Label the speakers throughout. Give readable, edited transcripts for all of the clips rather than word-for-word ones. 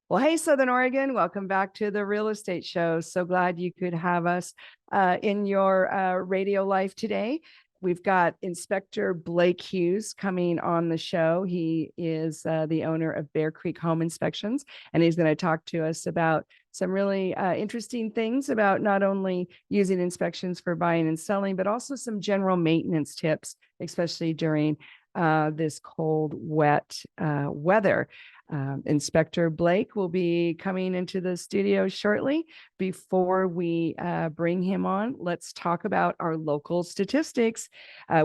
Speaker 1: Well, hey, Southern Oregon, welcome back to the Real Estate Show. So glad you could have us in your radio life today. We've got Inspector Blake Hughes coming on the show. He is the owner of Bear Creek Home Inspections, and he's going to talk to us about some really interesting things about not only using inspections for buying and selling, but also some general maintenance tips, especially during this cold, wet weather. Inspector Blake will be coming into the studio shortly. Before we bring him on, let's talk about our local statistics.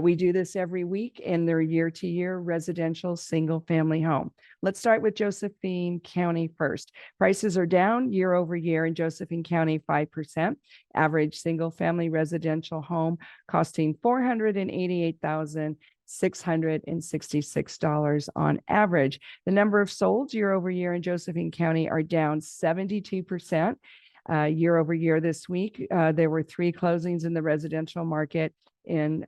Speaker 1: We do this every week in their year-to-year residential single-family home. Let's start with Josephine County first. Prices are down year over year in Josephine County, 5%. Average single-family residential home costing $488,666 on average. The number of solds year over year in Josephine County are down 72% year over year this week. There were 3 closings in the residential market in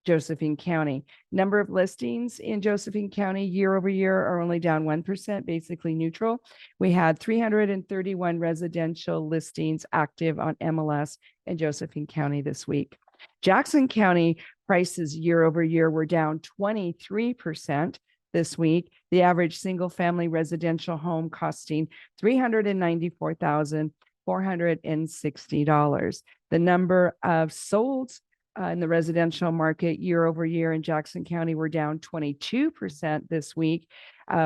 Speaker 1: Josephine County. Number of listings in Josephine County year over year are only down 1%, basically neutral. We had 331 residential listings active on MLS in Josephine County this week. Jackson County prices year over year were down 23% this week. The average single family residential home costing $394,460. The number of solds in the residential market year over year in Jackson County were down 22% this week,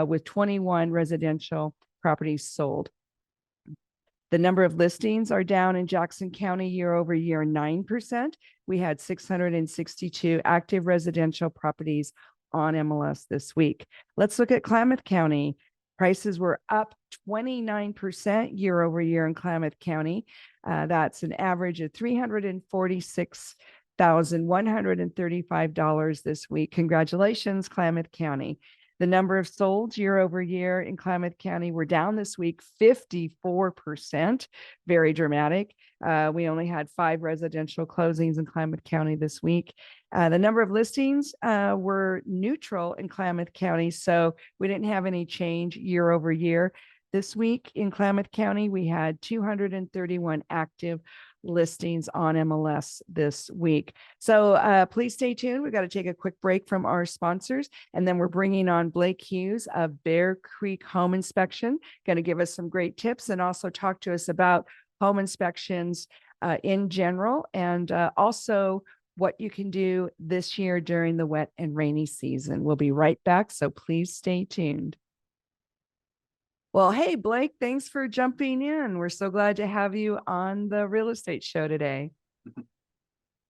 Speaker 1: with 21 residential properties sold. The number of listings are down in Jackson County year over year, 9%. We had 662 active residential properties on MLS this week. Let's look at Klamath County. Prices were up 29% year over year in Klamath County. That's an average of $346,135 this week. Congratulations, Klamath County. The number of solds year over year in Klamath County were down this week 54%. Very dramatic. We only had 5 residential closings in Klamath County this week. The number of listings were neutral in Klamath County, so we didn't have any change year over year. This week in Klamath County, we had 231 active listings on MLS this week. So please stay tuned. We've got to take a quick break from our sponsors, and then we're bringing on Blake Hughes of Bear Creek Home Inspection, going to give us some great tips and also talk to us about home inspections in general, and also what you can do this year during the wet and rainy season. We'll be right back, so please stay tuned. Well, hey, Blake, thanks for jumping in. We're so glad to have you on the Real Estate Show today.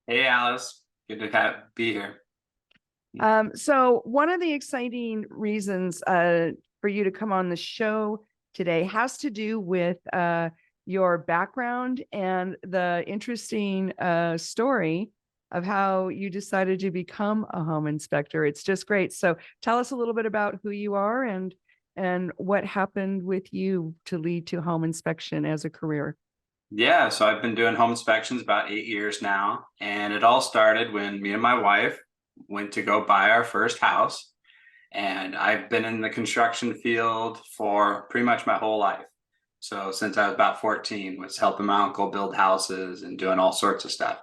Speaker 2: Hey, Alice. Good to be here.
Speaker 1: So one of the exciting reasons for you to come on the show today has to do with your background and the interesting story of how you decided to become a home inspector. It's just great. So tell us a little bit about who you are and what happened with you to lead to home inspection as a career.
Speaker 2: Yeah, so I've been doing home inspections about 8 years now, and it all started when me and my wife went to go buy our first house. And I've been in the construction field for pretty much my whole life. So since I was about 14, was helping my uncle build houses and doing all sorts of stuff.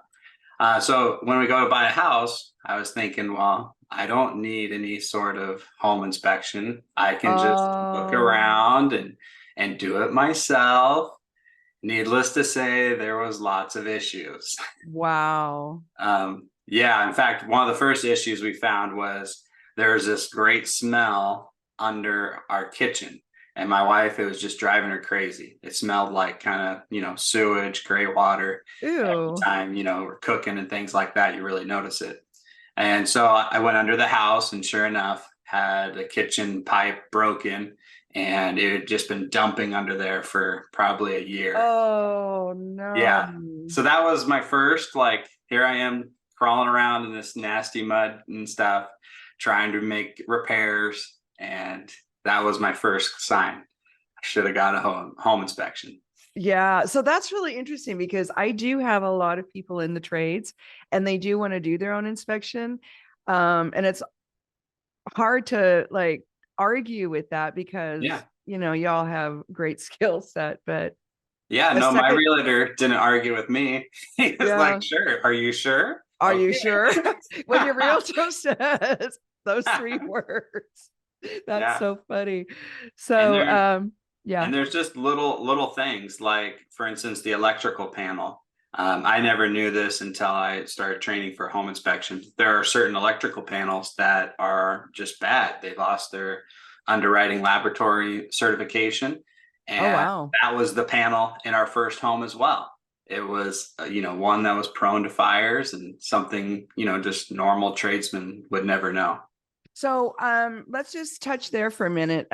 Speaker 2: So when we go to buy a house, I was thinking, well, I don't need any sort of home inspection. I can just look around and do it myself. Needless to say, there was lots of issues.
Speaker 1: Wow.
Speaker 2: Yeah, in fact, one of the first issues we found was there's this great smell under our kitchen. And my wife, it was just driving her crazy. It smelled like kind of, sewage, gray water.
Speaker 1: Ew.
Speaker 2: Every time, we're cooking and things like that, you really notice it. And so I went under the house, and sure enough, had a kitchen pipe broken, and it had just been dumping under there for probably a year.
Speaker 1: Oh, no.
Speaker 2: Yeah. So that was my first, here I am crawling around in this nasty mud and stuff, trying to make repairs. And that was my first sign. I should have got a home inspection.
Speaker 1: Yeah. So that's really interesting because I do have a lot of people in the trades and they do want to do their own inspection. And it's hard to argue with that because, y'all have great skill set, but
Speaker 2: Yeah,
Speaker 1: the
Speaker 2: no, my
Speaker 1: second,
Speaker 2: realtor didn't argue with me. He was
Speaker 1: yeah,
Speaker 2: like, sure, are you sure?
Speaker 1: are you
Speaker 2: Okay.
Speaker 1: sure? When your realtor says those three words, that's
Speaker 2: Yeah.
Speaker 1: so funny.
Speaker 2: And
Speaker 1: So,
Speaker 2: there
Speaker 1: yeah.
Speaker 2: and there's just little things like, for instance, the electrical panel. I never knew this until I started training for home inspections. There are certain electrical panels that are just bad. They lost their underwriting laboratory certification.
Speaker 1: Oh,
Speaker 2: And
Speaker 1: wow.
Speaker 2: that was the panel in our first home as well. It was, one that was prone to fires and something, just normal tradesmen would never know.
Speaker 1: So, let's just touch there for a minute.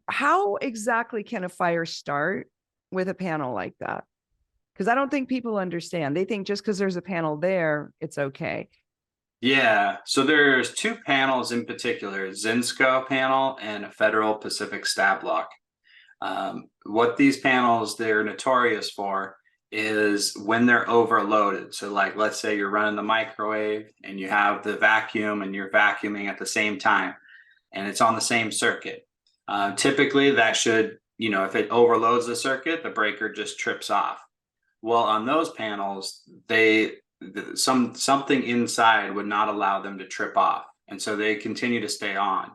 Speaker 1: How exactly can a fire start with a panel like that? Because I don't think people understand. They think just because there's a panel there, it's okay.
Speaker 2: Yeah, so there's two panels in particular, Zinsco panel and a Federal Pacific stab lock. What these panels they're notorious for is when they're overloaded. So like, let's say you're running the microwave and you have the vacuum and you're vacuuming at the same time and it's on the same circuit. Typically that should, if it overloads the circuit, the breaker just trips off. Well, on those panels, something inside would not allow them to trip off, and so they continue to stay on.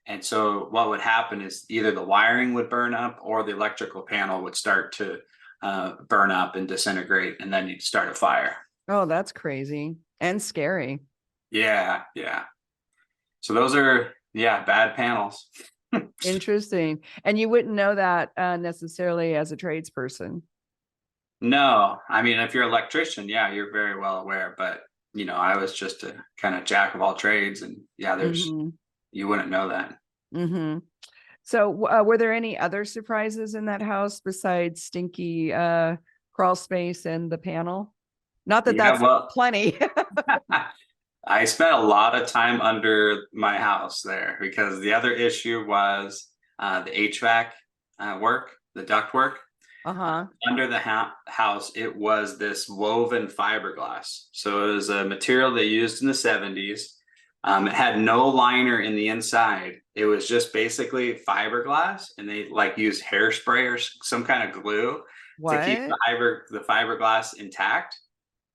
Speaker 2: And so what would happen is either the wiring would burn up or the electrical panel would start to burn up and disintegrate, and then you'd start a fire.
Speaker 1: Oh, that's crazy and scary.
Speaker 2: Yeah, yeah. So those are bad panels.
Speaker 1: Interesting. And you wouldn't know that necessarily as a tradesperson.
Speaker 2: No, I mean, if you're an electrician, yeah, you're very well aware. But I was just a kind of jack of all trades, and
Speaker 1: Mm-hmm.
Speaker 2: you wouldn't know that.
Speaker 1: Mm-hmm. So, were there any other surprises in that house besides stinky crawl space and the panel? Not that
Speaker 2: Yeah,
Speaker 1: that's
Speaker 2: well,
Speaker 1: plenty.
Speaker 2: I spent a lot of time under my house there because the other issue was the HVAC work, the duct work.
Speaker 1: Uh-huh.
Speaker 2: Under the house, it was this woven fiberglass. So it was a material they used in the 70s. It had no liner in the inside. It was just basically fiberglass, and they like used hairspray or some kind of glue to keep
Speaker 1: What?
Speaker 2: the fiberglass intact.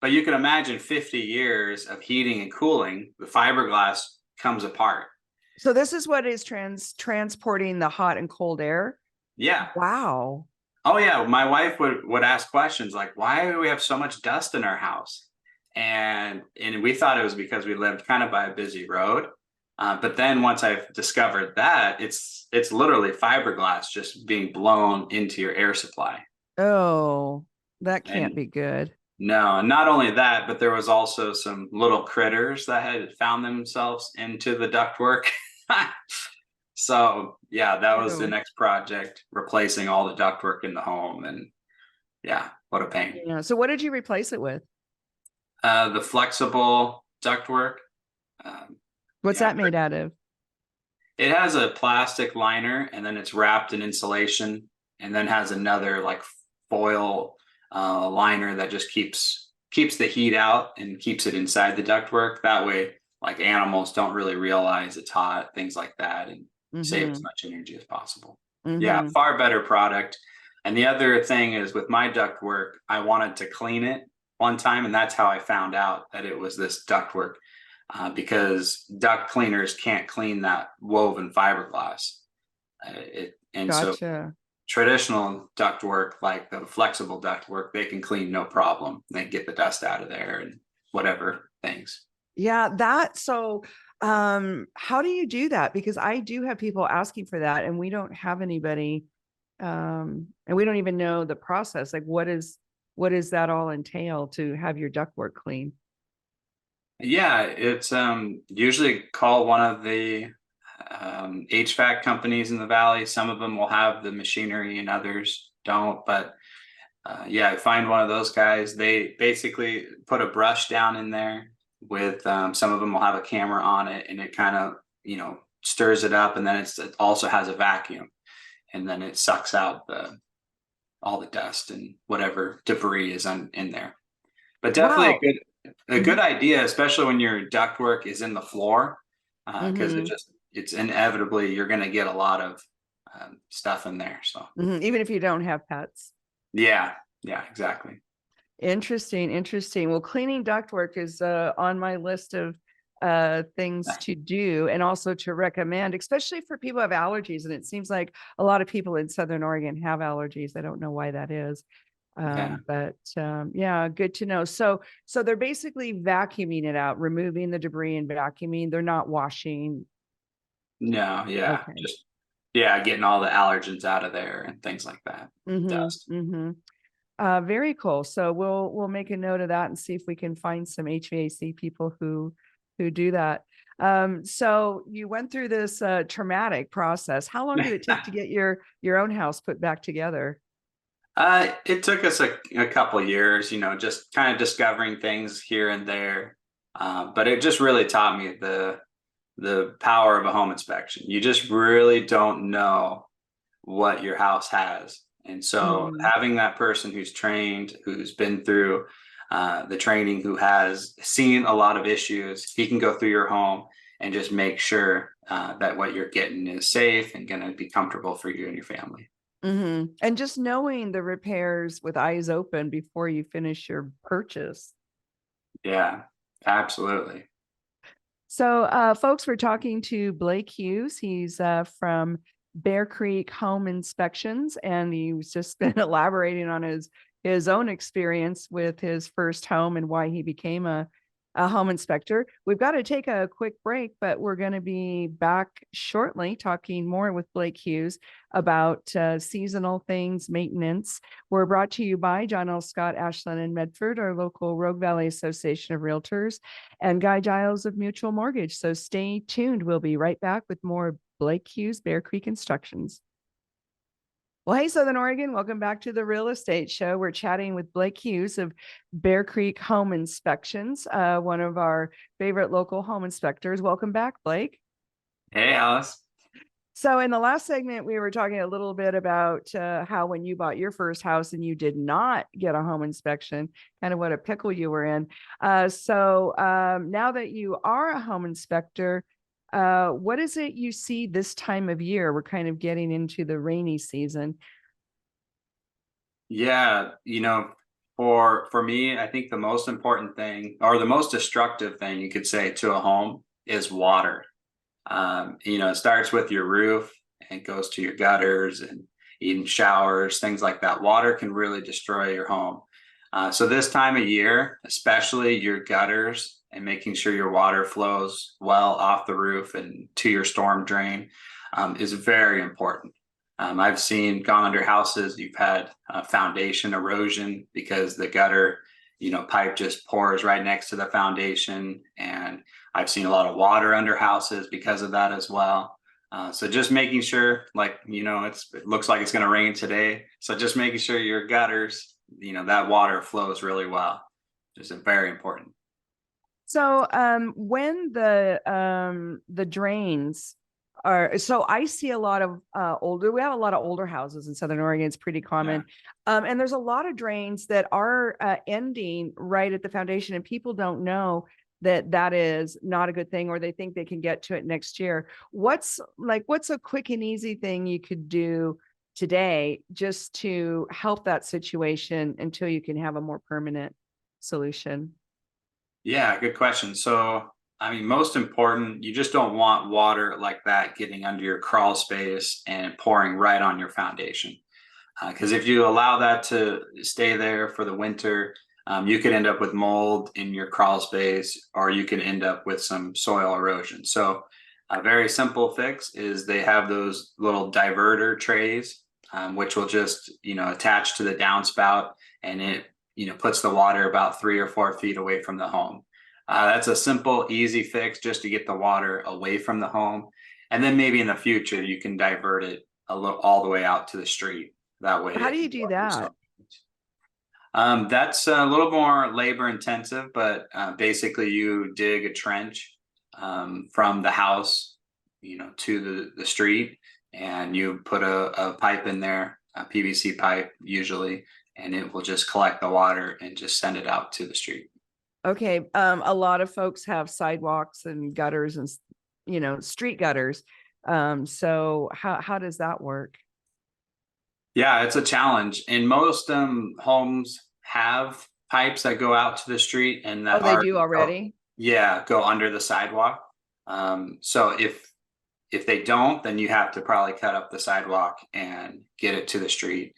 Speaker 2: But you can imagine 50 years of heating and cooling, the fiberglass comes apart.
Speaker 1: So this is what is transporting the hot and cold air?
Speaker 2: Yeah.
Speaker 1: Wow.
Speaker 2: Oh yeah. My wife would ask questions like, why do we have so much dust in our house? And we thought it was because we lived kind of by a busy road. But then once I've discovered that, it's literally fiberglass just being blown into your air supply.
Speaker 1: Oh, that can't
Speaker 2: And
Speaker 1: be good.
Speaker 2: no, not only that, but there was also some little critters that had found themselves into the ductwork. So yeah, that was the
Speaker 1: Ew.
Speaker 2: next project, replacing all the ductwork in the home. And yeah, what a pain.
Speaker 1: Yeah. So what did you replace it with?
Speaker 2: The flexible ductwork. Um,
Speaker 1: What's
Speaker 2: yeah,
Speaker 1: that made out of?
Speaker 2: it has a plastic liner and then it's wrapped in insulation and then has another like foil liner that just keeps the heat out and keeps it inside the ductwork. That way, like animals don't really realize it's hot, things like that, and save as
Speaker 1: Mm-hmm.
Speaker 2: much energy as possible. Yeah,
Speaker 1: Mm-hmm.
Speaker 2: far better product. And the other thing is with my ductwork, I wanted to clean it one time, and that's how I found out that it was this ductwork. Because duct cleaners can't clean that woven fiberglass. So
Speaker 1: Gotcha.
Speaker 2: traditional ductwork, like the flexible ductwork, they can clean no problem. They get the dust out of there and whatever things.
Speaker 1: Yeah, so how do you do that? Because I do have people asking for that and we don't have anybody and we don't even know the process. Like what does that all entail to have your ductwork clean?
Speaker 2: Yeah, it's usually call one of the HVAC companies in the valley. Some of them will have the machinery and others don't. But yeah, find one of those guys. They basically put a brush down in there with some of them will have a camera on it, and it kind of stirs it up, and then it also has a vacuum, and then it sucks out all the dust and whatever debris is in there. But definitely
Speaker 1: Wow.
Speaker 2: a good idea, especially when your ductwork is in the floor, because
Speaker 1: Mm-hmm.
Speaker 2: it's inevitably you're going to get a lot of stuff in there. So
Speaker 1: Even if you don't have pets.
Speaker 2: yeah, exactly.
Speaker 1: Interesting, interesting. Well, cleaning ductwork is on my list of things to do and also to recommend, especially for people who have allergies. And it seems like a lot of people in Southern Oregon have allergies. I don't know why that is.
Speaker 2: Yeah.
Speaker 1: But yeah, good to know. So they're basically vacuuming it out, removing the debris and vacuuming. They're not washing.
Speaker 2: No, yeah,
Speaker 1: Okay.
Speaker 2: just getting all the allergens out of there and things like that. Dust.
Speaker 1: Very cool. So we'll make a note of that and see if we can find some HVAC people who do that. So you went through this traumatic process. How long did it take to get your own house put back together?
Speaker 2: It took us a couple years, just kind of discovering things here and there. But it just really taught me the power of a home inspection. You just really don't know what your house has. And so having that person who's trained, who's been through the training, who has seen a lot of issues, he can go through your home and just make sure that what you're getting is safe and going to be comfortable for you and your family.
Speaker 1: And just knowing the repairs with eyes open before you finish your purchase.
Speaker 2: Yeah, absolutely.
Speaker 1: So, folks, we're talking to Blake Hughes. He's from Bear Creek Home Inspections, and he's just been elaborating on his own experience with his first home and why he became a home inspector. We've got to take a quick break, but we're going to be back shortly talking more with Blake Hughes about seasonal things, maintenance. We're brought to you by John L. Scott, Ashland, and Medford, our local Rogue Valley Association of Realtors, and Guy Giles of Mutual Mortgage. So stay tuned. We'll be right back with more Blake Hughes, Bear Creek Instructions. Well, hey, Southern Oregon, welcome back to the Real Estate Show. We're chatting with Blake Hughes of Bear Creek Home Inspections, one of our favorite local home inspectors. Welcome back, Blake.
Speaker 2: Hey, Alice.
Speaker 1: So in the last segment, we were talking a little bit about how when you bought your first house and you did not get a home inspection, kind of what a pickle you were in. So now that you are a home inspector, what is it you see this time of year? We're kind of getting into the rainy season.
Speaker 2: Yeah, for me, I think the most important thing, or the most destructive thing you could say to a home, is water. It starts with your roof and goes to your gutters and even showers, things like that. Water can really destroy your home. So this time of year, especially your gutters and making sure your water flows well off the roof and to your storm drain is very important. I've gone under houses, you've had foundation erosion because the gutter, pipe just pours right next to the foundation. And I've seen a lot of water under houses because of that as well. So just making sure, it looks like it's going to rain today. So just making sure your gutters, that water flows really well. Just very important.
Speaker 1: So when the drains are, so I see a lot of we have a lot of older houses in Southern Oregon. It's pretty common. Yeah. And there's a lot of drains that are ending right at the foundation, and people don't know that is not a good thing, or they think they can get to it next year. What's a quick and easy thing you could do today just to help that situation until you can have a more permanent solution?
Speaker 2: Yeah, good question. So, most important, you just don't want water like that getting under your crawl space and pouring right on your foundation. Because if you allow that to stay there for the winter, you could end up with mold in your crawl space, or you can end up with some soil erosion. So a very simple fix is they have those little diverter trays, which will just, attach to the downspout, and it, puts the water about 3 or 4 feet away from the home. That's a simple, easy fix just to get the water away from the home. And then maybe in the future, you can divert it all the way out to the street. That way.
Speaker 1: How do you do that?
Speaker 2: That's a little more labor intensive, but basically you dig a trench from the house, to the street, and you put a pipe in there, a PVC pipe usually, and it will just collect the water and just send it out to the street.
Speaker 1: Okay. A lot of folks have sidewalks and gutters and, street gutters. So how does that work?
Speaker 2: Yeah, it's a challenge. And most homes have pipes that go out to the street and
Speaker 1: Oh,
Speaker 2: that
Speaker 1: they
Speaker 2: are
Speaker 1: do already?
Speaker 2: yeah, go under the sidewalk. So if they don't, then you have to probably cut up the sidewalk and get it to the street.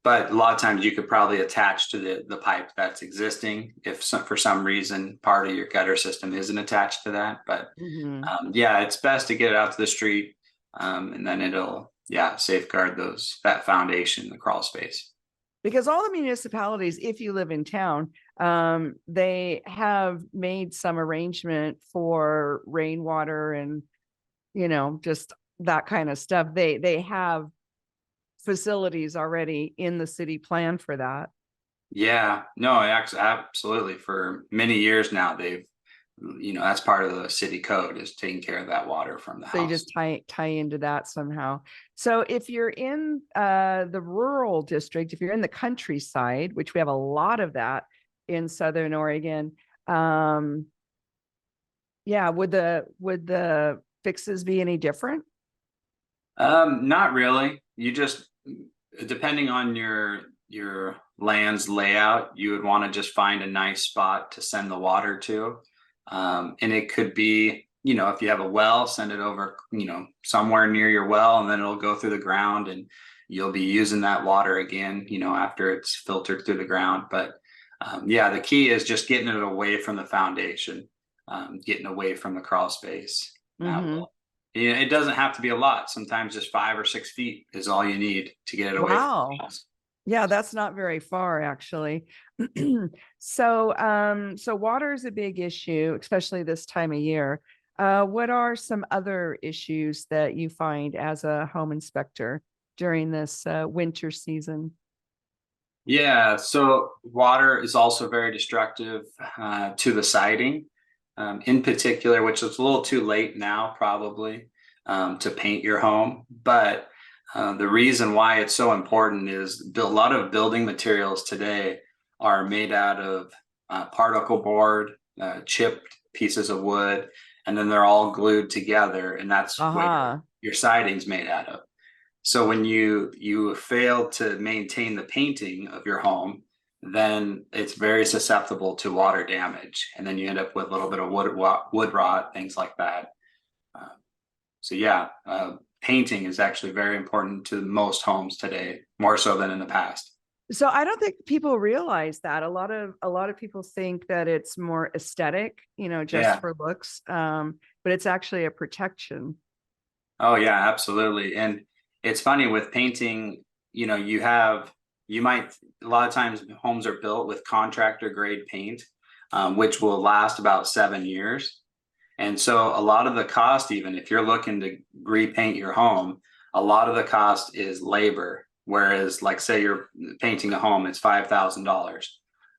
Speaker 2: But a lot of times you could probably attach to the pipe that's existing if for some reason part of your gutter system isn't attached to that. But
Speaker 1: Hmm.
Speaker 2: yeah, it's best to get it out to the street, and then it'll safeguard that foundation, the crawl space.
Speaker 1: Because all the municipalities, if you live in town, they have made some arrangement for rainwater and, just that kind of stuff. They have facilities already in the city plan for that.
Speaker 2: Yeah, no, absolutely. For many years now, they've, that's part of the city code is taking care of that water from the
Speaker 1: So you
Speaker 2: house.
Speaker 1: just tie into that somehow. So if you're in the rural district, if you're in the countryside, which we have a lot of that in Southern Oregon, yeah, would the fixes be any different?
Speaker 2: Not really. You just, depending on your land's layout, you would want to just find a nice spot to send the water to. And it could be, if you have a well, send it over, somewhere near your well, and then it'll go through the ground and you'll be using that water again, after it's filtered through the ground. But yeah, the key is just getting it away from the foundation, getting away from the crawl space. That
Speaker 1: Mm-hmm.
Speaker 2: will. Yeah, it doesn't have to be a lot. Sometimes just 5 or 6 feet is all you need to get it away from
Speaker 1: Wow.
Speaker 2: the house.
Speaker 1: Yeah, that's not very far actually. So water is a big issue, especially this time of year. What are some other issues that you find as a home inspector during this winter season?
Speaker 2: Yeah, so water is also very destructive to the siding, in particular, which is a little too late now, probably, to paint your home. But the reason why it's so important is a lot of building materials today are made out of particle board, chipped pieces of wood, and then they're all glued together, and that's what
Speaker 1: Aha.
Speaker 2: your siding's made out of. So when you fail to maintain the painting of your home, then it's very susceptible to water damage, and then you end up with a little bit of wood rot, things like that. Uh, so yeah, painting is actually very important to most homes today, more so than in the past.
Speaker 1: So I don't think people realize that. A lot of people think that it's more aesthetic, just
Speaker 2: Yeah.
Speaker 1: for looks. But it's actually a protection.
Speaker 2: Oh yeah, absolutely. And it's funny with painting, you might, a lot of times homes are built with contractor grade paint, which will last about 7 years. And so a lot of the cost, even if you're looking to repaint your home, a lot of the cost is labor. Whereas, like, say you're painting a home, it's $5,000.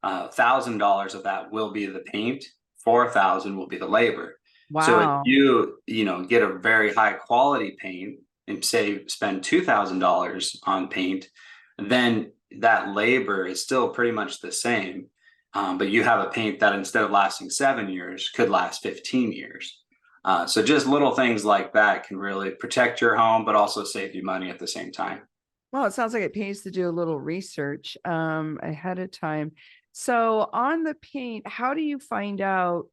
Speaker 2: $1,000 of that will be the paint. 4,000 will be the labor. So if
Speaker 1: Wow.
Speaker 2: you get a very high quality paint and say spend $2,000 on paint, then that labor is still pretty much the same. But you have a paint that instead of lasting 7 years could last 15 years. So just little things like that can really protect your home, but also save you money at the same time.
Speaker 1: Well, it sounds like it pays to do a little research ahead of time. So on the paint, how do you find out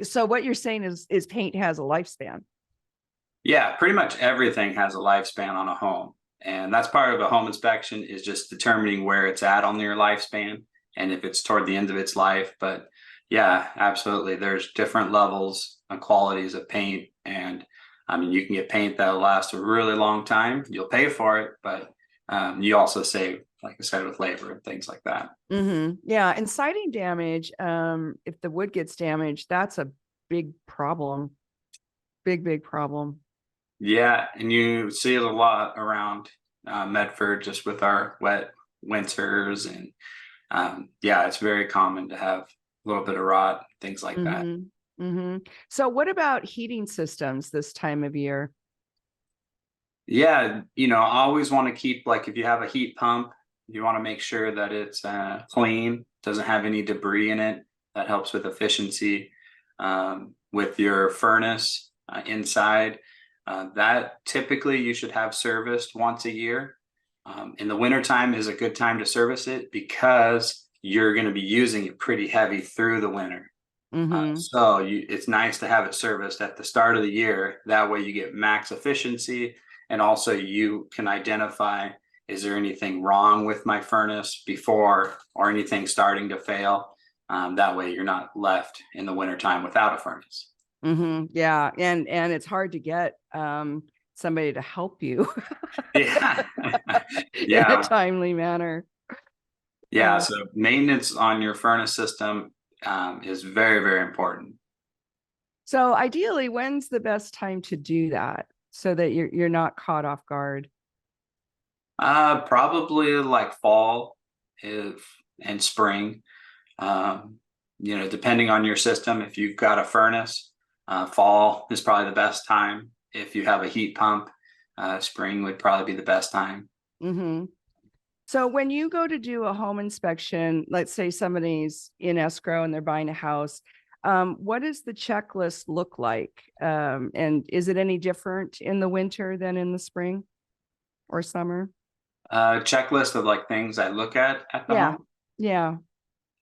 Speaker 1: so what you're saying is paint has a lifespan?
Speaker 2: Yeah, pretty much everything has a lifespan on a home. And that's part of a home inspection is just determining where it's at on your lifespan and if it's toward the end of its life. But yeah, absolutely. There's different levels and qualities of paint. And I mean, you can get paint that'll last a really long time. You'll pay for it, but you also save, like I said, with labor and things like that.
Speaker 1: Yeah, and siding damage, if the wood gets damaged, that's a big problem. Big problem.
Speaker 2: Yeah, and you see it a lot around Medford just with our wet winters and yeah, it's very common to have a little bit of rot, things like that.
Speaker 1: Hmm. So what about heating systems this time of year?
Speaker 2: Yeah, I always want to keep, like, if you have a heat pump, you want to make sure that it's clean, doesn't have any debris in it. That helps with efficiency. With your furnace, inside. That typically you should have serviced once a year. In the wintertime is a good time to service it because you're going to be using it pretty heavy through the winter. So it's nice to have it serviced at the start of the year. That way you get max efficiency, and also you can identify, is there anything wrong with my furnace before, or anything starting to fail? That way you're not left in the wintertime without a furnace.
Speaker 1: Yeah. And it's hard to get somebody to help you
Speaker 2: Yeah.
Speaker 1: in
Speaker 2: Yeah.
Speaker 1: a timely manner.
Speaker 2: Yeah. So maintenance on your furnace system is very, very important.
Speaker 1: So ideally, when's the best time to do that so that you're not caught off guard?
Speaker 2: Probably like fall and spring. Depending on your system, if you've got a furnace, fall is probably the best time. If you have a heat pump, spring would probably be the best time.
Speaker 1: So when you go to do a home inspection, let's say somebody's in escrow and they're buying a house, what does the checklist look like? And is it any different in the winter than in the spring or summer?
Speaker 2: Checklist of like things I look at the home.
Speaker 1: Yeah.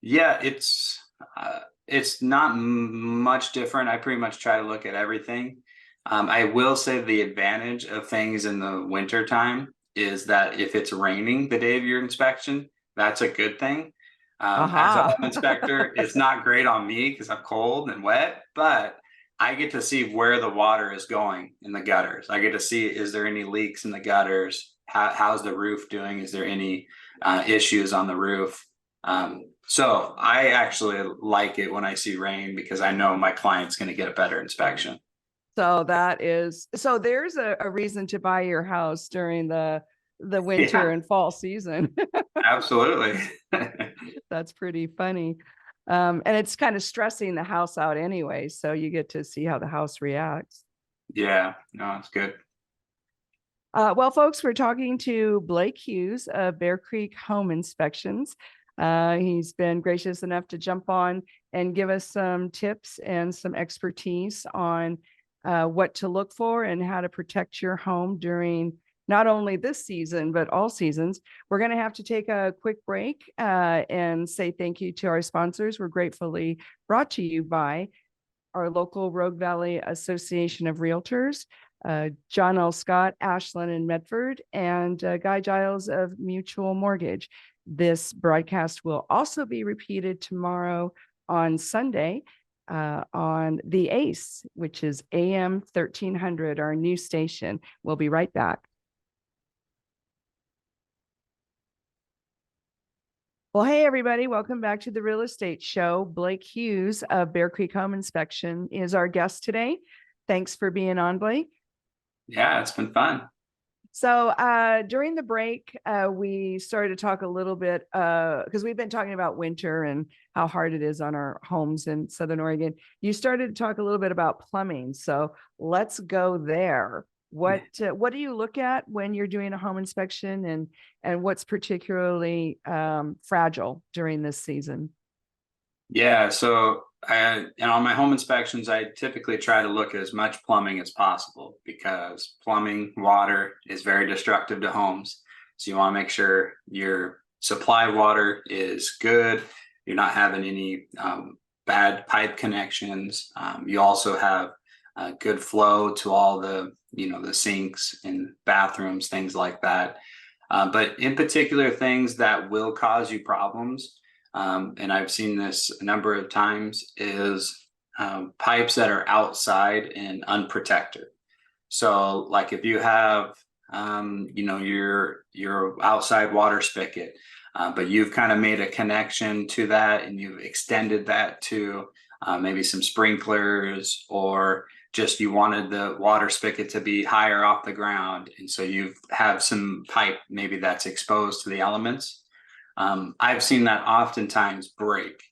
Speaker 2: Yeah, it's not much different. I pretty much try to look at everything. I will say the advantage of things in the winter time is that if it's raining the day of your inspection, that's a good thing. As a home inspector, it's not great on me because I'm cold and wet, but I get to see where the water is going in the gutters. I get to see, is there any leaks in the gutters? How's the roof doing? Is there any issues on the roof? So I actually like it when I see rain because I know my client's going to get a better inspection.
Speaker 1: So there's a reason to buy your house during the winter and fall season.
Speaker 2: Absolutely.
Speaker 1: That's pretty funny. And it's kind of stressing the house out anyway. So you get to see how the house reacts.
Speaker 2: Yeah, no, it's good.
Speaker 1: Well, folks, we're talking to Blake Hughes of Bear Creek Home Inspections. He's been gracious enough to jump on and give us some tips and some expertise on what to look for and how to protect your home during not only this season, but all seasons. We're going to have to take a quick break and say thank you to our sponsors. We're gratefully brought to you by our local Rogue Valley Association of Realtors, John L. Scott, Ashland and Medford, and Guy Giles of Mutual Mortgage. This broadcast will also be repeated tomorrow on Sunday on the ACE, which is AM 1300, our new station. We'll be right back. Well, hey, everybody. Welcome back to the Real Estate Show. Blake Hughes of Bear Creek Home Inspection is our guest today. Thanks for being on, Blake.
Speaker 2: Yeah, it's been fun.
Speaker 1: So during the break, we started to talk a little bit because we've been talking about winter and how hard it is on our homes in Southern Oregon. You started to talk a little bit about plumbing. So let's go there. What do you look at when you're doing a home inspection, and what's particularly fragile during this season?
Speaker 2: Yeah, so and on my home inspections, I typically try to look at as much plumbing as possible because plumbing, water is very destructive to homes. So you want to make sure your supply water is good. You're not having any bad pipe connections. You also have good flow to all the sinks and bathrooms, things like that. But in particular, things that will cause you problems, and I've seen this a number of times, is pipes that are outside and unprotected. So like if you have your outside water spigot, but you've kind of made a connection to that and you've extended that to maybe some sprinklers, or just you wanted the water spigot to be higher off the ground, and so you have some pipe maybe that's exposed to the elements. I've seen that oftentimes break.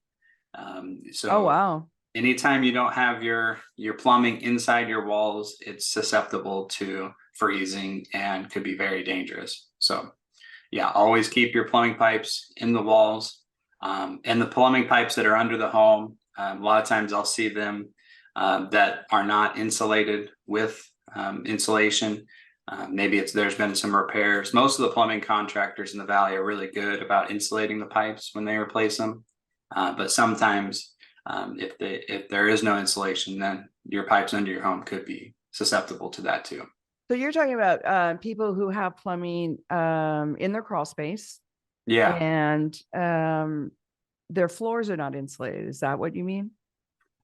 Speaker 1: Oh, wow.
Speaker 2: Anytime you don't have your plumbing inside your walls, it's susceptible to freezing and could be very dangerous. So yeah, always keep your plumbing pipes in the walls, and the plumbing pipes that are under the home. A lot of times I'll see them that are not insulated with insulation. Maybe there's been some repairs. Most of the plumbing contractors in the valley are really good about insulating the pipes when they replace them. But sometimes if there is no insulation, then your pipes under your home could be susceptible to that too.
Speaker 1: So you're talking about people who have plumbing in their crawl space.
Speaker 2: Yeah.
Speaker 1: And their floors are not insulated. Is that what you mean?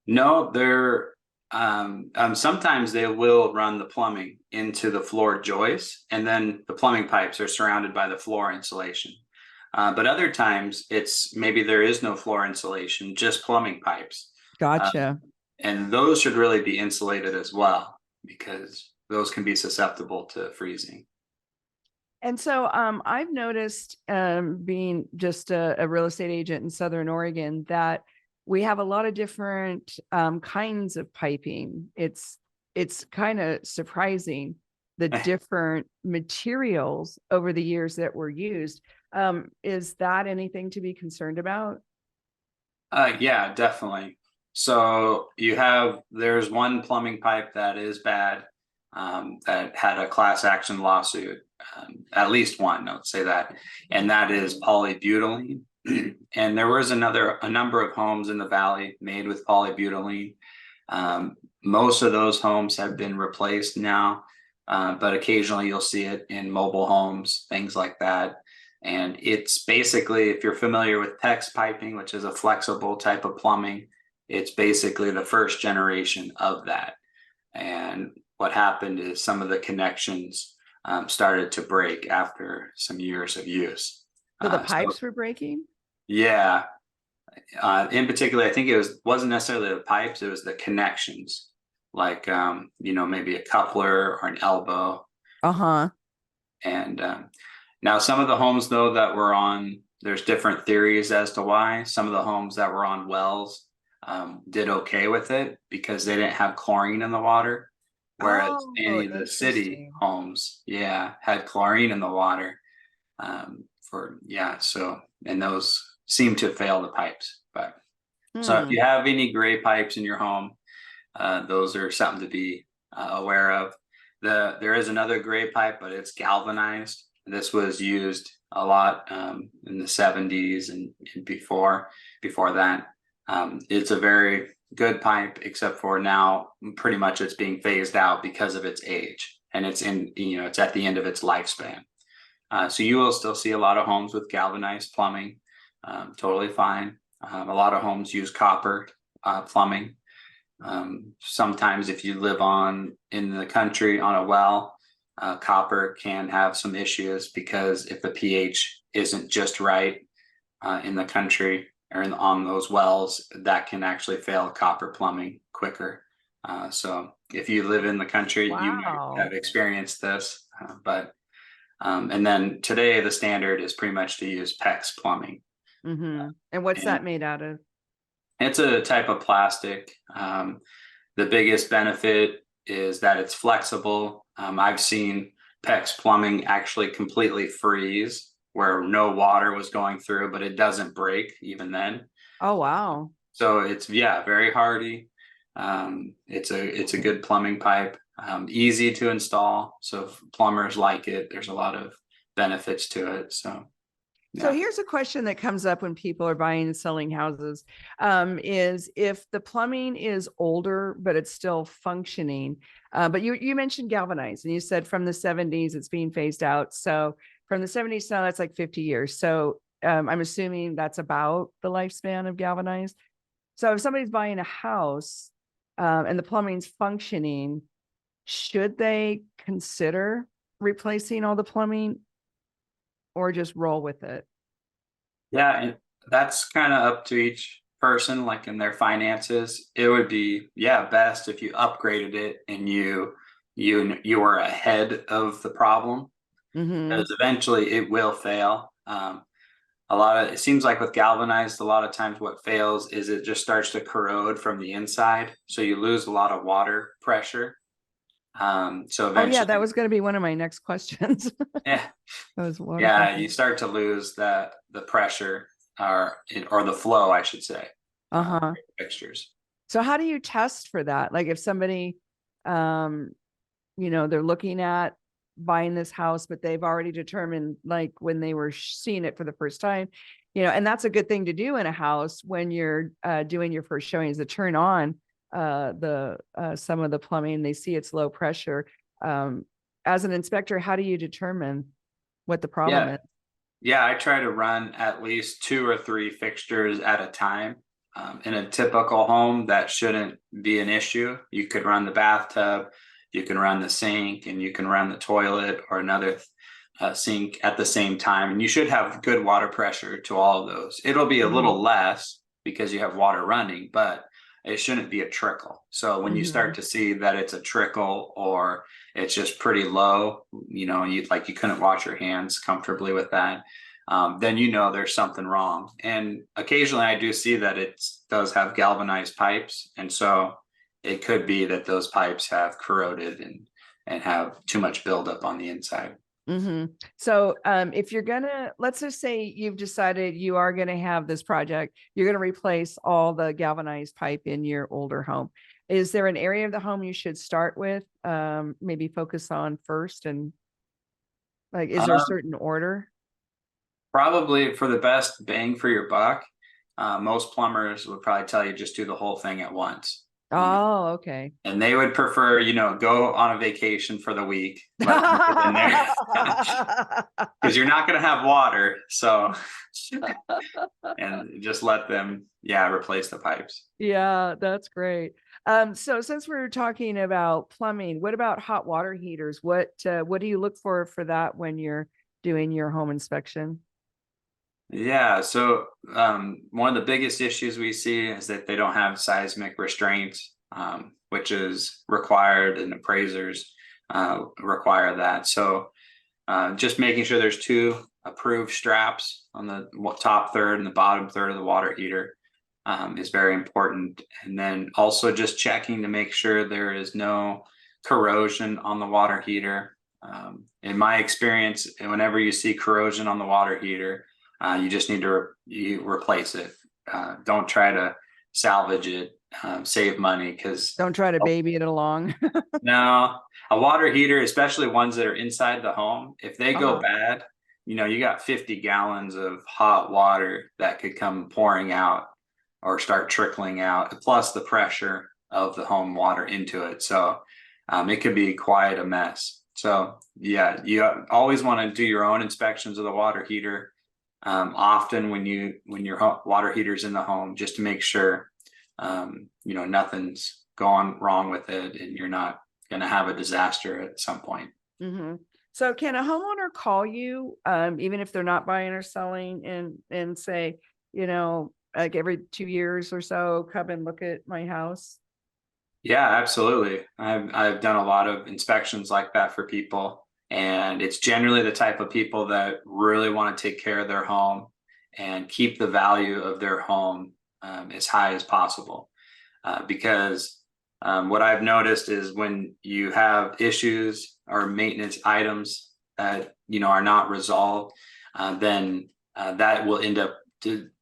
Speaker 2: No, they're sometimes they will run the plumbing into the floor joists, and then the plumbing pipes are surrounded by the floor insulation. But other times maybe there is no floor insulation, just plumbing pipes.
Speaker 1: Gotcha.
Speaker 2: And those should really be insulated as well, because those can be susceptible to freezing.
Speaker 1: And so I've noticed, being just a real estate agent in Southern Oregon, that we have a lot of different kinds of piping. It's kind of surprising the different materials over the years that were used. Is that anything to be concerned about?
Speaker 2: Yeah, definitely. So there's one plumbing pipe that is bad, that had a class action lawsuit, at least one, I would say that, and that is polybutylene. And there was a number of homes in the valley made with polybutylene. Most of those homes have been replaced now, but occasionally you'll see it in mobile homes, things like that. And it's basically, if you're familiar with PEX piping, which is a flexible type of plumbing, it's basically the first generation of that. And what happened is some of the connections started to break after some years of use.
Speaker 1: So the pipes were breaking?
Speaker 2: Yeah. In particular, I think wasn't necessarily the pipes, it was the connections, like, maybe a coupler or an elbow.
Speaker 1: Uh-huh.
Speaker 2: And now some of the homes, though, that were on, there's different theories as to why. Some of the homes that were on wells did okay with it because they didn't have chlorine in the water. Whereas any of the city homes, had chlorine in the water. And those seem to fail the pipes. But so if you have any gray pipes in your home, those are something to be aware of. There is another gray pipe, but it's galvanized. This was used a lot in the 70s and before that. It's a very good pipe, except for now pretty much it's being phased out because of its age, and it's at the end of its lifespan. So you will still see a lot of homes with galvanized plumbing, totally fine. A lot of homes use copper plumbing. Sometimes if you live in the country on a well, copper can have some issues, because if the pH isn't just right in the country or on those wells, that can actually fail copper plumbing quicker. So if you live in the country, you might have experienced this, and then today the standard is pretty much to use PEX plumbing.
Speaker 1: Mm-hmm. And what's that made out of?
Speaker 2: It's a type of plastic. The biggest benefit is that it's flexible. I've seen PEX plumbing actually completely freeze where no water was going through, but it doesn't break even then.
Speaker 1: Oh, wow.
Speaker 2: So it's, very hardy. It's a good plumbing pipe, easy to install. So if plumbers like it, there's a lot of benefits to it. So
Speaker 1: here's a question that comes up when people are buying and selling houses, is if the plumbing is older, but it's still functioning. But you mentioned galvanized, and you said from the 70s, it's being phased out. So from the 70s now, that's like 50 years. So I'm assuming that's about the lifespan of galvanized. So if somebody's buying a house and the plumbing's functioning, should they consider replacing all the plumbing, or just roll with it? Yeah,
Speaker 2: and that's kind of up to each person, like in their finances. It would be best if you upgraded it and you were ahead of the problem, because eventually it will fail. It seems like with galvanized, a lot of times what fails is it just starts to corrode from the inside, so you lose a lot of water pressure. So eventually,
Speaker 1: that was going to be one of my next questions.
Speaker 2: You start to lose the pressure or the flow, I should say. Fixtures.
Speaker 1: So how do you test for that? Like if somebody, they're looking at buying this house, but they've already determined, like when they were seeing it for the first time, and that's a good thing to do in a house when you're doing your first showing, is to turn on some of the plumbing. They see it's low pressure. As an inspector, how do you determine what the problem
Speaker 2: Yeah.
Speaker 1: is?
Speaker 2: Yeah, I try to run at least 2 or 3 fixtures at a time. In a typical home, that shouldn't be an issue. You could run the bathtub, you can run the sink, and you can run the toilet or another sink at the same time. And you should have good water pressure to all of those. It'll be a little less because you have water running, but it shouldn't be a trickle. So when you start to see that it's a trickle or it's just pretty low, you couldn't wash your hands comfortably with that, then there's something wrong. And occasionally I do see that it does have galvanized pipes, and so it could be that those pipes have corroded and have too much buildup on the inside.
Speaker 1: So if you're gonna, let's just say you've decided you are gonna have this project, you're gonna replace all the galvanized pipe in your older home. Is there an area of the home you should start with? Maybe focus on first, and like, is there a certain order?
Speaker 2: Probably for the best bang for your buck, most plumbers would probably tell you just do the whole thing at once.
Speaker 1: Oh, okay.
Speaker 2: And they would prefer, go on a vacation for the week, let them get in there, because you're not going to have water. So, and just let them, replace the pipes.
Speaker 1: Yeah, that's great. So since we're talking about plumbing, what about hot water heaters? What do you look for that when you're doing your home inspection?
Speaker 2: Yeah, so one of the biggest issues we see is that they don't have seismic restraints, which is required, and appraisers require that. So just making sure there's 2 approved straps on the top third and the bottom third of the water heater is very important. And then also just checking to make sure there is no corrosion on the water heater. In my experience, whenever you see corrosion on the water heater, you just need to replace it. Don't try to salvage it, save money, because
Speaker 1: Don't try to baby it along.
Speaker 2: no, a water heater, especially ones that are inside the home, if they go bad, you got 50 gallons of hot water that could come pouring out or start trickling out, plus the pressure of the home water into it. So it could be quite a mess. So yeah, you always want to do your own inspections of the water heater. Often when your water heater's in the home, just to make sure nothing's gone wrong with it and you're not going to have a disaster at some point.
Speaker 1: So can a homeowner call you, even if they're not buying or selling, and say, like every 2 years or so, come and look at my house?
Speaker 2: Yeah, absolutely. I've done a lot of inspections like that for people. And it's generally the type of people that really want to take care of their home and keep the value of their home as high as possible. Because what I've noticed is when you have issues or maintenance items that are not resolved, then that will end up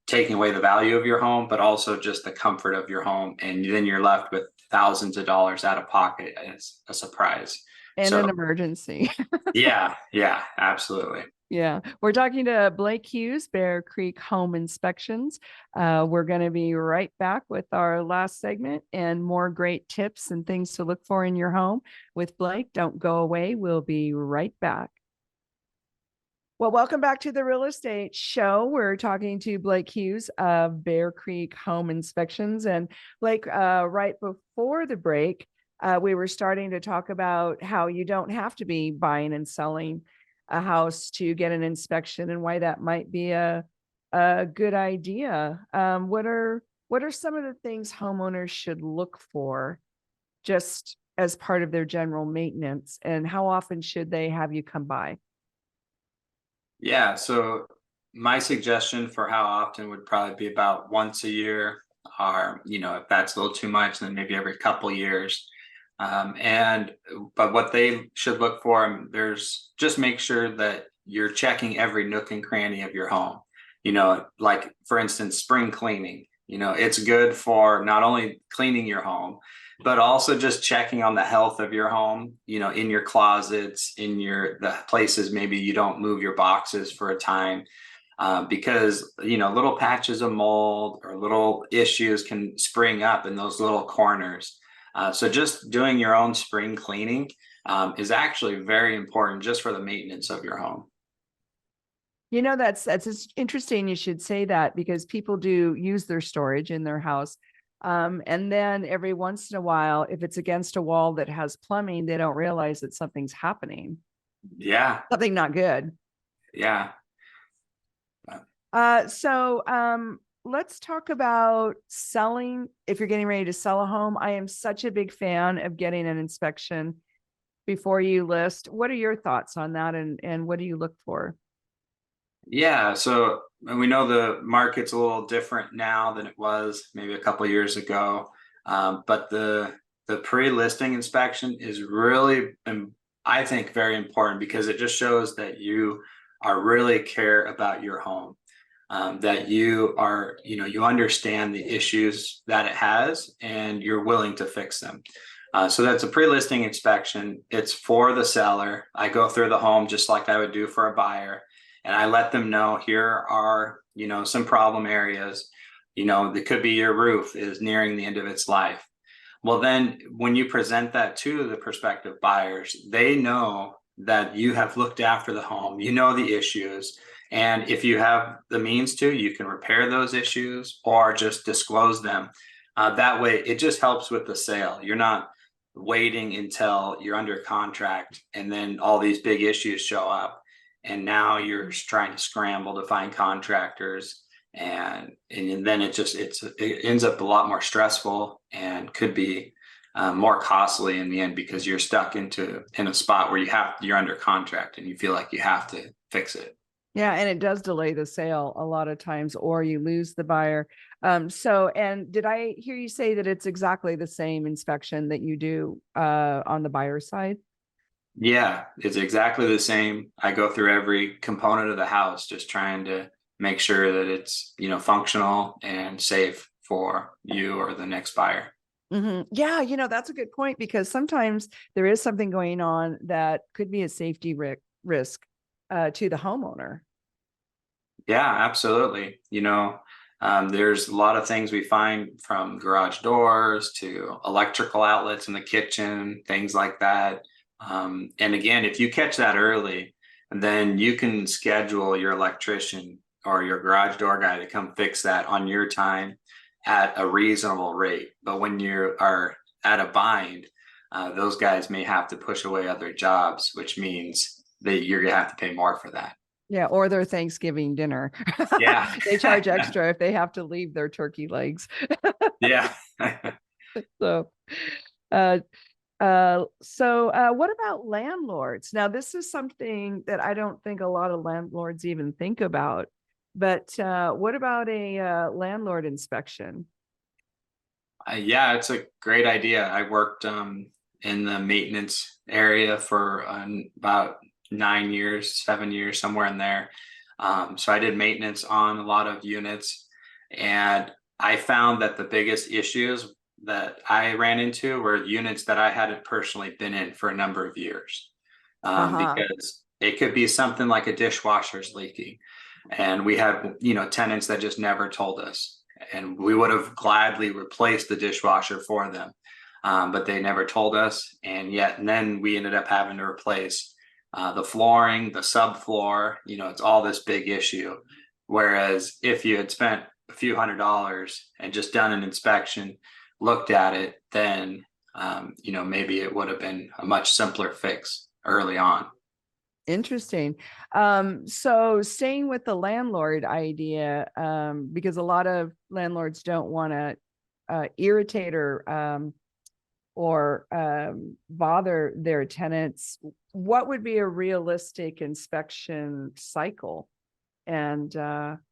Speaker 2: taking away the value of your home, but also just the comfort of your home. And then you're left with thousands of dollars out of pocket as a surprise.
Speaker 1: And an emergency.
Speaker 2: Yeah, absolutely.
Speaker 1: Yeah, we're talking to Blake Hughes, Bear Creek Home Inspections. We're going to be right back with our last segment and more great tips and things to look for in your home with Blake. Don't go away. We'll be right back. Well, welcome back to the Real Estate Show. We're talking to Blake Hughes of Bear Creek Home Inspections. And Blake, right before the break, we were starting to talk about how you don't have to be buying and selling a house to get an inspection, and why that might be a good idea. What are some of the things homeowners should look for just as part of their general maintenance, and how often should they have you come by?
Speaker 2: Yeah, so my suggestion for how often would probably be about once a year, or if that's a little too much, then maybe every couple years. But what they should look for, there's just make sure that you're checking every nook and cranny of your home. Like for instance, spring cleaning. It's good for not only cleaning your home, but also just checking on the health of your home, in your closets, in the places maybe you don't move your boxes for a time. Because little patches of mold or little issues can spring up in those little corners. So just doing your own spring cleaning is actually very important just for the maintenance of your home.
Speaker 1: That's interesting. You should say that, because people do use their storage in their house. And then every once in a while, if it's against a wall that has plumbing, they don't realize that something's happening.
Speaker 2: Yeah.
Speaker 1: Something not good.
Speaker 2: Yeah.
Speaker 1: Let's talk about selling. If you're getting ready to sell a home, I am such a big fan of getting an inspection before you list. What are your thoughts on that, and what do you look for?
Speaker 2: Yeah, so we know the market's a little different now than it was maybe a couple of years ago, but the pre-listing inspection is really, I think, very important, because it just shows that you are really care about your home, that you are, you understand the issues that it has, and you're willing to fix them. So that's a pre-listing inspection. It's for the seller. I go through the home just like I would do for a buyer. And I let them know, here are, some problem areas. It could be your roof is nearing the end of its life. Well, then when you present that to the prospective buyers, they know that you have looked after the home, the issues. And if you have the means to, you can repair those issues or just disclose them. That way, it just helps with the sale. You're not waiting until you're under contract and then all these big issues show up. And now you're trying to scramble to find contractors, and then it ends up a lot more stressful and could be more costly in the end, because you're stuck in a spot where you're under contract and you feel like you have to fix it.
Speaker 1: Yeah, and it does delay the sale a lot of times, or you lose the buyer. And did I hear you say that it's exactly the same inspection that you do on the buyer side?
Speaker 2: Yeah, it's exactly the same. I go through every component of the house, just trying to make sure that it's, functional and safe for you or the next buyer.
Speaker 1: Mm-hmm. Yeah, that's a good point, because sometimes there is something going on that could be a safety risk to the homeowner.
Speaker 2: Yeah, absolutely. There's a lot of things we find, from garage doors to electrical outlets in the kitchen, things like that. And again, if you catch that early, then you can schedule your electrician or your garage door guy to come fix that on your time at a reasonable rate. But when you are at a bind, those guys may have to push away other jobs, which means that you're going to have to pay more for that.
Speaker 1: Yeah, or their Thanksgiving dinner.
Speaker 2: Yeah.
Speaker 1: They charge extra if they have to leave their turkey legs.
Speaker 2: Yeah.
Speaker 1: So, uh, what about landlords? Now, this is something that I don't think a lot of landlords even think about, but what about a landlord inspection?
Speaker 2: Yeah, it's a great idea. I worked in the maintenance area for about 9 years, 7 years, somewhere in there. So I did maintenance on a lot of units, and I found that the biggest issues that I ran into were units that I hadn't personally been in for a number of years. Because it could be something like a dishwasher's leaking, and we had, tenants that just never told us, and we would have gladly replaced the dishwasher for them. But they never told us. And then we ended up having to replace the flooring, the subfloor, it's all this big issue. Whereas if you had spent a few $100s and just done an inspection, looked at it, then, maybe it would have been a much simpler fix early on.
Speaker 1: Interesting. So staying with the landlord idea, because a lot of landlords don't want to irritate or bother their tenants. What would be a realistic inspection cycle? And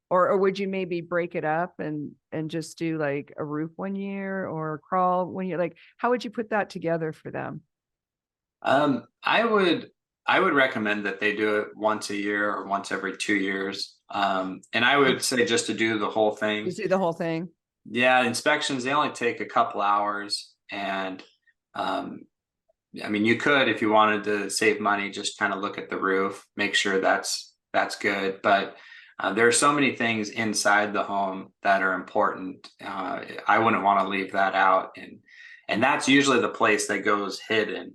Speaker 1: or would you maybe break it up and just do like a roof 1 year or a crawl 1 year? Like, how would you put that together for them?
Speaker 2: I would recommend that they do it once a year or once every 2 years. And I would say just to do the whole thing.
Speaker 1: Just do the whole thing.
Speaker 2: Yeah, inspections, they only take a couple hours. And I mean, you could, if you wanted to save money, just kind of look at the roof, make sure that's good. But there are so many things inside the home that are important. I wouldn't want to leave that out, and that's usually the place that goes hidden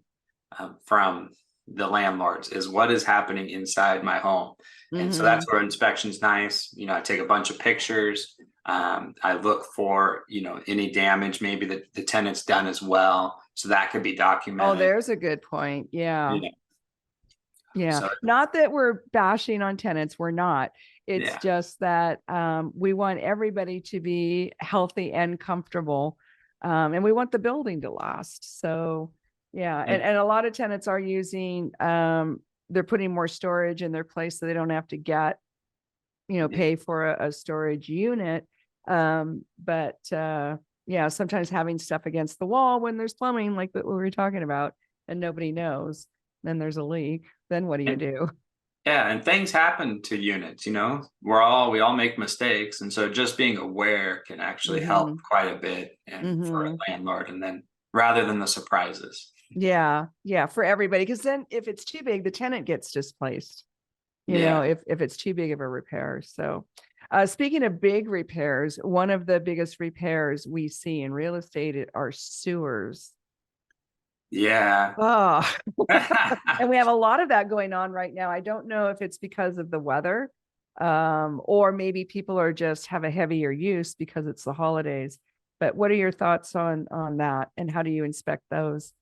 Speaker 2: from the landlords, is what is happening inside my home. And so that's where inspection's nice. I take a bunch of pictures. I look for, any damage maybe that the tenant's done as well. So that could be
Speaker 1: Oh,
Speaker 2: documented.
Speaker 1: there's a good point. Yeah.
Speaker 2: Yeah.
Speaker 1: Yeah.
Speaker 2: So,
Speaker 1: Not that we're bashing on tenants. We're not. It's
Speaker 2: yeah.
Speaker 1: just that we want everybody to be healthy and comfortable. And we want the building to last. So yeah. And a lot of tenants are using they're putting more storage in their place so they don't have to get, pay for a storage unit. But yeah, sometimes having stuff against the wall when there's plumbing, like what we were talking about, and nobody knows, then there's a leak. Then what do you do?
Speaker 2: Yeah, and things happen to units, we all make mistakes. And so just being aware can actually help quite a bit, and for a landlord, and then rather than the surprises.
Speaker 1: Yeah. Yeah. For everybody. Because then if it's too big, the tenant gets displaced,
Speaker 2: Yeah.
Speaker 1: if it's too big of a repair. So speaking of big repairs, one of the biggest repairs we see in real estate are sewers.
Speaker 2: Yeah.
Speaker 1: Oh, and we have a lot of that going on right now. I don't know if it's because of the weather, or maybe people are just have a heavier use because it's the holidays. But what are your thoughts on that, and how do you inspect those?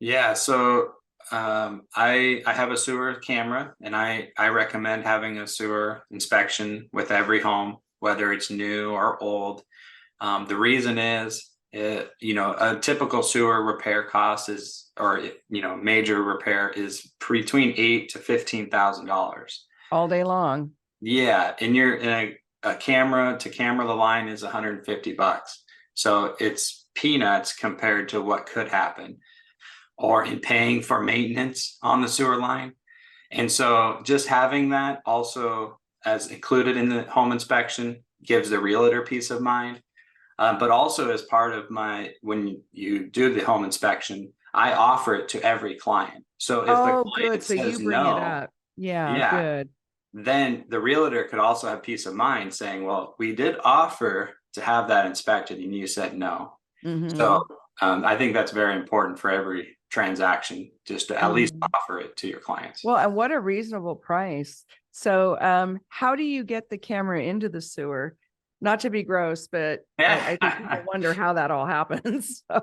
Speaker 2: Yeah, so I have a sewer camera, and I recommend having a sewer inspection with every home, whether it's new or old. The reason is, a typical sewer repair cost is, or major repair is between $8,000 to $15,000
Speaker 1: All day long.
Speaker 2: Yeah, and you're in a camera to camera, the line is $150. So it's peanuts compared to what could happen, or in paying for maintenance on the sewer line. And so just having that also as included in the home inspection gives the realtor peace of mind. But also as part of when you do the home inspection, I offer it to every client. So if the
Speaker 1: Oh,
Speaker 2: client
Speaker 1: good. So you
Speaker 2: says
Speaker 1: bring it
Speaker 2: no,
Speaker 1: up. Yeah,
Speaker 2: yeah,
Speaker 1: good.
Speaker 2: then the realtor could also have peace of mind saying, well, we did offer to have that inspected and you said no. So I think that's very important for every transaction, just to at least offer it to your clients.
Speaker 1: Well, and what a reasonable price. So how do you get the camera into the sewer? Not to be gross, but I think people wonder how that all happens. So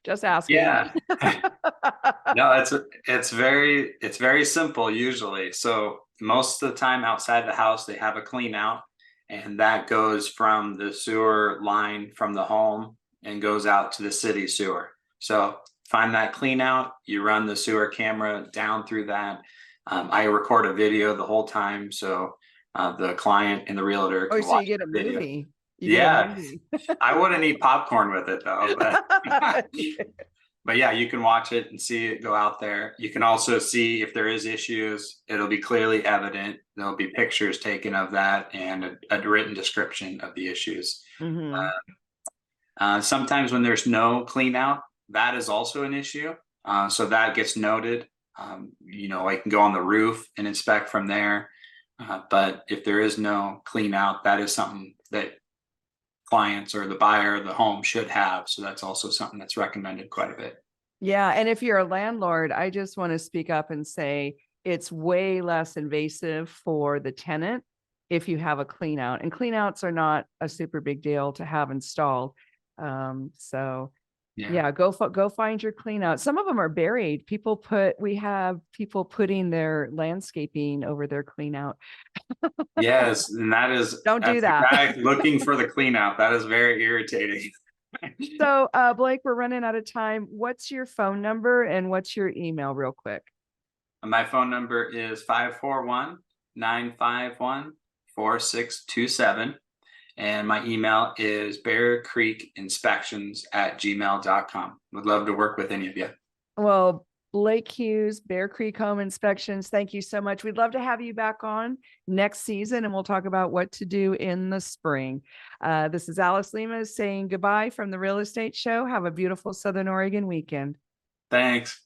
Speaker 1: just asking.
Speaker 2: Yeah. No, it's very simple usually. So most of the time outside the house, they have a clean out, and that goes from the sewer line from the home and goes out to the city sewer. So find that clean out, you run the sewer camera down through that. I record a video the whole time, so the client and the realtor can
Speaker 1: Oh, so
Speaker 2: watch
Speaker 1: you get a
Speaker 2: the video.
Speaker 1: movie. You get a
Speaker 2: Yeah,
Speaker 1: movie.
Speaker 2: I wouldn't eat popcorn with it though, but yeah, you can watch it and see it go out there. You can also see if there is issues, it'll be clearly evident. There'll be pictures taken of that and a written description of the issues. Sometimes when there's no clean out, that is also an issue. So that gets noted. I can go on the roof and inspect from there. But if there is no clean out, that is something that clients or the buyer of the home should have. So that's also something that's recommended quite a bit.
Speaker 1: Yeah. And if you're a landlord, I just want to speak up and say it's way less invasive for the tenant if you have a clean out, and clean outs are not a super big deal to have installed. So yeah, go find your clean out. Some of them are buried. We have people putting their landscaping over their clean out.
Speaker 2: Yes, and
Speaker 1: Don't do that.
Speaker 2: the guy looking for the clean out. That is very irritating.
Speaker 1: So Blake, we're running out of time. What's your phone number and what's your email real quick?
Speaker 2: My phone number is 541-951-4627. And my email is bearcreekinspections@gmail.com. Would love to work with any of you.
Speaker 1: Well, Blake Hughes, Bear Creek Home Inspections. Thank you so much. We'd love to have you back on next season, and we'll talk about what to do in the spring. This is Alice Lema saying goodbye from the Real Estate Show. Have a beautiful Southern Oregon weekend.
Speaker 2: Thanks.